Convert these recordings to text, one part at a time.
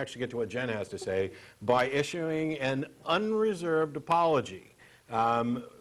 actually get to what Jen has to say by issuing an unreserved apology.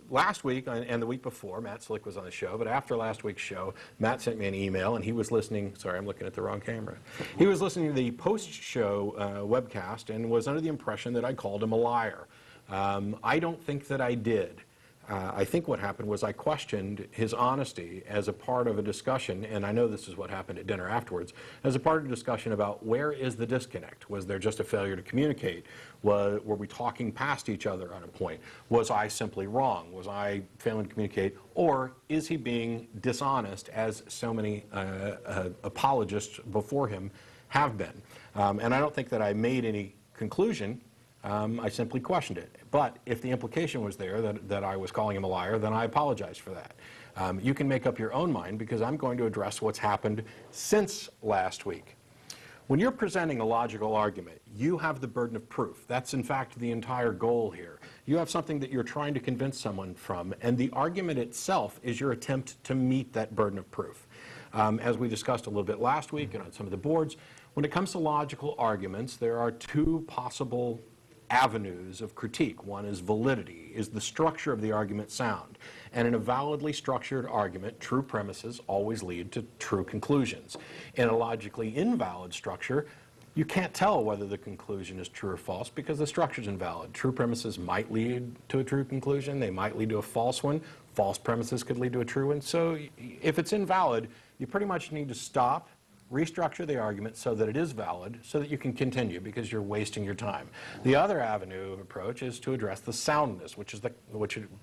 Last week and the week before, Matt Slick was on the show, but after last week's show, Matt sent me an email, and he was listening, sorry, I'm looking at the wrong camera. He was listening to the post-show webcast and was under the impression that I called him a liar. I don't think that I did. I think what happened was I questioned his honesty as a part of a discussion, and I know this is what happened at dinner afterwards, as a part of a discussion about where is the disconnect? Was there just a failure to communicate? Were we talking past each other on a point? Was I simply wrong? Was I failing to communicate? Or is he being dishonest, as so many apologists before him have been? And I don't think that I made any conclusion. I simply questioned it. But if the implication was there that I was calling him a liar, then I apologize for that. You can make up your own mind, because I'm going to address what's happened since last week. When you're presenting a logical argument, you have the burden of proof. That's in fact the entire goal here. You have something that you're trying to convince someone from, and the argument itself is your attempt to meet that burden of proof. As we discussed a little bit last week and on some of the boards, when it comes to logical arguments, there are two possible avenues of critique. One is validity. Is the structure of the argument sound? And in a validly structured argument, true premises always lead to true conclusions. In a logically invalid structure, you can't tell whether the conclusion is true or false because the structure is invalid. True premises might lead to a true conclusion. They might lead to a false one. False premises could lead to a true one. So if it's invalid, you pretty much need to stop, restructure the argument so that it is valid, so that you can continue, because you're wasting your time. The other avenue of approach is to address the soundness, which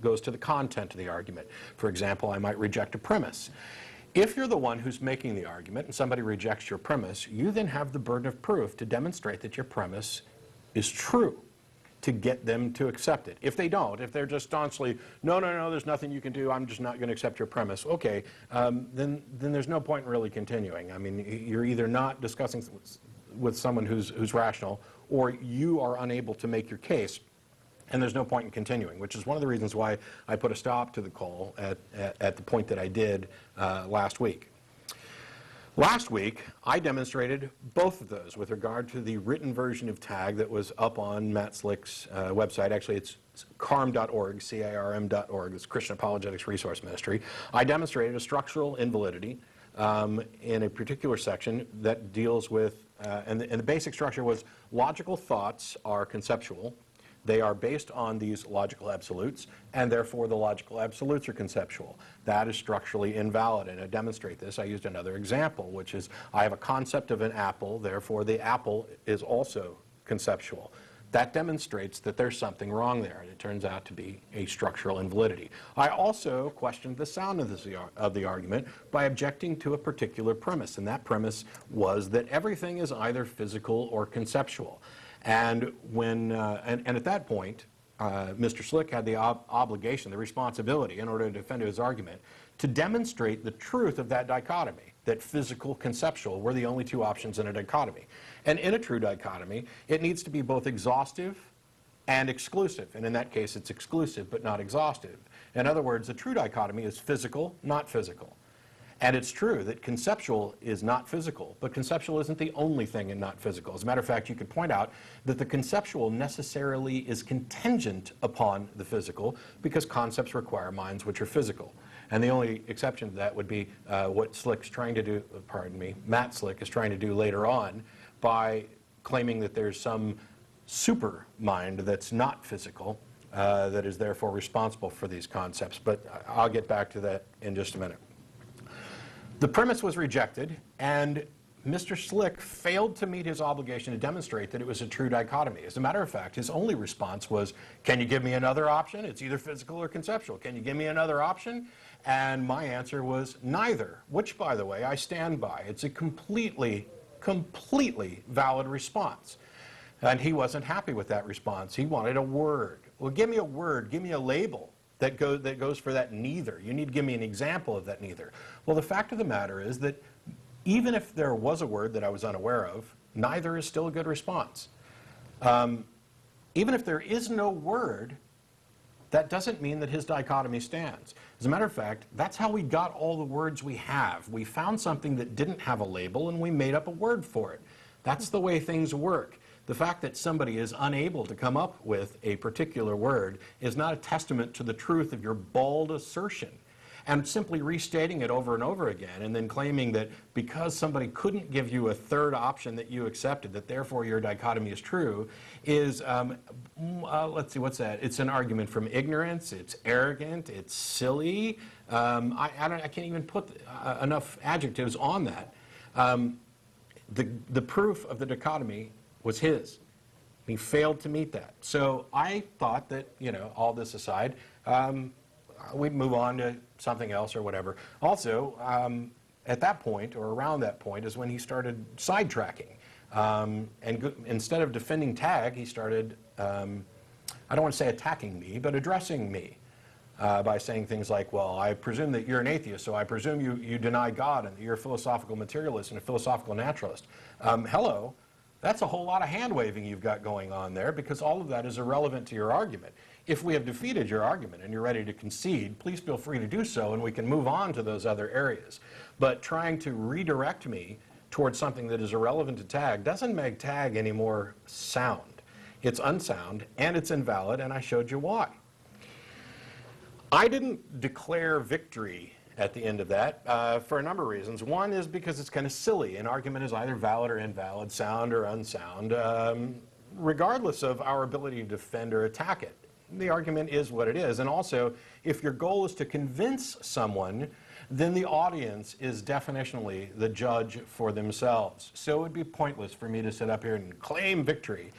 goes to the content of the argument. For example, I might reject a premise. If you're the one who's making the argument and somebody rejects your premise, you then have the burden of proof to demonstrate that your premise is true, to get them to accept it. If they don't, if they're just staunchly, no, there's nothing you can do, I'm just not going to accept your premise, okay, then there's no point in really continuing. I mean, you're either not discussing with someone who's rational, or you are unable to make your case, and there's no point in continuing, which is one of the reasons why I put a stop to the call at the point that I did last week. Last week, I demonstrated both of those with regard to the written version of TAG that was up on Matt Slick's website. Actually, it's carm.org, C-A-R-M.org, it's Christian Apologetics Resource Ministry. I demonstrated a structural invalidity in a particular section that deals with, and the basic structure was logical thoughts are conceptual. They are based on these logical absolutes, and therefore the logical absolutes are conceptual. That is structurally invalid, and to demonstrate this, I used another example, which is I have a concept of an apple, therefore the apple is also conceptual. That demonstrates that there's something wrong there, and it turns out to be a structural invalidity. I also questioned the sound of the argument by objecting to a particular premise, and that premise was that everything is either physical or conceptual. And when and at that point, Mr. Slick had the obligation, the responsibility, in order to defend his argument, to demonstrate the truth of that dichotomy, that physical, conceptual were the only two options in a dichotomy. And in a true dichotomy, it needs to be both exhaustive and exclusive. And in that case, it's exclusive but not exhaustive. In other words, a true dichotomy is physical, not physical. And it's true that conceptual is not physical, but conceptual isn't the only thing in not physical. As a matter of fact, you could point out that the conceptual necessarily is contingent upon the physical, because concepts require minds which are physical. And the only exception to that would be what Slick's trying to do, pardon me, Matt Slick is trying to do later on by claiming that there's some super mind that's not physical that is therefore responsible for these concepts. But I'll get back to that in just a minute. The premise was rejected, and Mr. Slick failed to meet his obligation to demonstrate that it was a true dichotomy. As a matter of fact, his only response was, can you give me another option? It's either physical or conceptual. Can you give me another option? And my answer was neither, which, by the way, I stand by. It's a completely valid response. And he wasn't happy with that response. He wanted a word. Well, give me a word. Give me a label that goes for that neither. You need to give me an example of that neither. Well, the fact of the matter is that even if there was a word that I was unaware of, neither is still a good response. Even if there is no word, that doesn't mean that his dichotomy stands. As a matter of fact, that's how we got all the words we have. We found something that didn't have a label, and we made up a word for it. That's the way things work. The fact that somebody is unable to come up with a particular word is not a testament to the truth of your bald assertion. And simply restating it over and over again and then claiming that because somebody couldn't give you a third option that you accepted, that therefore your dichotomy is true, is, let's see, what's that? It's an argument from ignorance, it's arrogant, it's silly. I can't even put enough adjectives on that. The proof of the dichotomy was his. He failed to meet that. So I thought that, you know, all this aside, we'd move on to something else or whatever. Also, at that point, or around that point, is when he started sidetracking. Instead of defending tag, he started, I don't want to say attacking me, but addressing me by saying things like, well, I presume that you're an atheist, so I presume you deny God and that you're a philosophical materialist and a philosophical naturalist. Hello. That's a whole lot of hand-waving you've got going on there, because all of that is irrelevant to your argument. If we have defeated your argument and you're ready to concede, please feel free to do so, and we can move on to those other areas. But trying to redirect me towards something that is irrelevant to tag doesn't make tag any more sound. It's unsound, and it's invalid, and I showed you why. I didn't declare victory at the end of that for a number of reasons. One is because it's kind of silly. An argument is either valid or invalid, sound or unsound, regardless of our ability to defend or attack it. The argument is what it is. And also, if your goal is to convince someone, then the audience is definitionally the judge for themselves. So it would be pointless for me to sit up here and claim victory.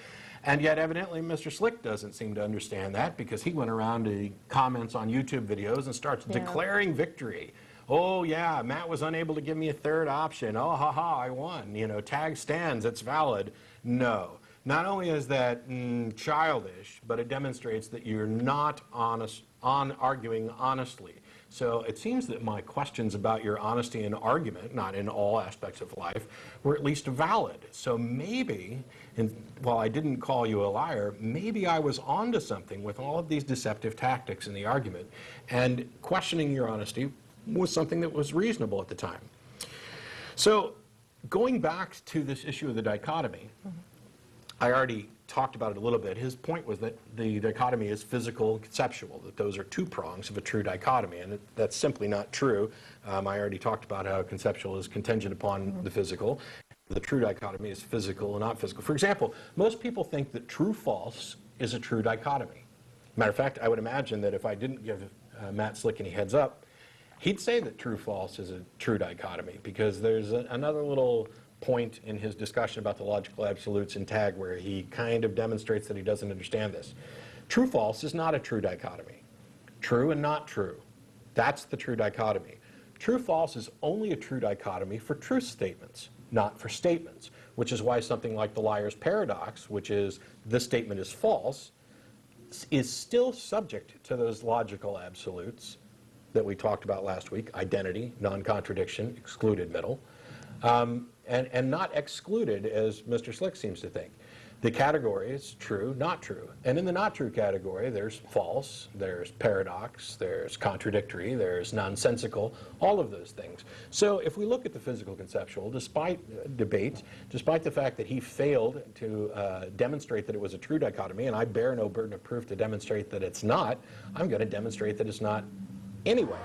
And yet, evidently, Mr. Slick doesn't seem to understand that, because he went around to comments on YouTube videos and starts declaring victory. Oh, yeah, Matt was unable to give me a third option. Oh, ha-ha, I won. You know, tag stands, it's valid. No. Not only is that childish, but it demonstrates that you're not arguing honestly. So it seems that my questions about your honesty in argument, not in all aspects of life, were at least valid. So maybe, while I didn't call you a liar, maybe I was onto something with all of these deceptive tactics in the argument. And questioning your honesty was something that was reasonable at the time. So going back to this issue of the dichotomy, I already talked about it a little bit. His point was that the dichotomy is physical and conceptual, that those are two prongs of a true dichotomy, and that's simply not true. I already talked about how conceptual is contingent upon the physical. The true dichotomy is physical and not physical. For example, most people think that true-false is a true dichotomy. Matter of fact, I would imagine that if I didn't give Matt Slick any heads up, he'd say that true-false is a true dichotomy, because there's another little point in his discussion about the logical absolutes in tag where he kind of demonstrates that he doesn't understand this. True-false is not a true dichotomy. True and not true. That's the true dichotomy. True-false is only a true dichotomy for truth statements, not for statements, which is why something like the liar's paradox, which is this statement is false, is still subject to those logical absolutes that we talked about last week: identity, non-contradiction, excluded middle. And not excluded, as Mr. Slick seems to think. The category is true, not true. And in the not true category, there's false, there's paradox, there's contradictory, there's nonsensical, all of those things. So if we look at the physical conceptual, despite debates, despite the fact that he failed to demonstrate that it was a true dichotomy, and I bear no burden of proof to demonstrate that it's not, I'm going to demonstrate that it's not anyway.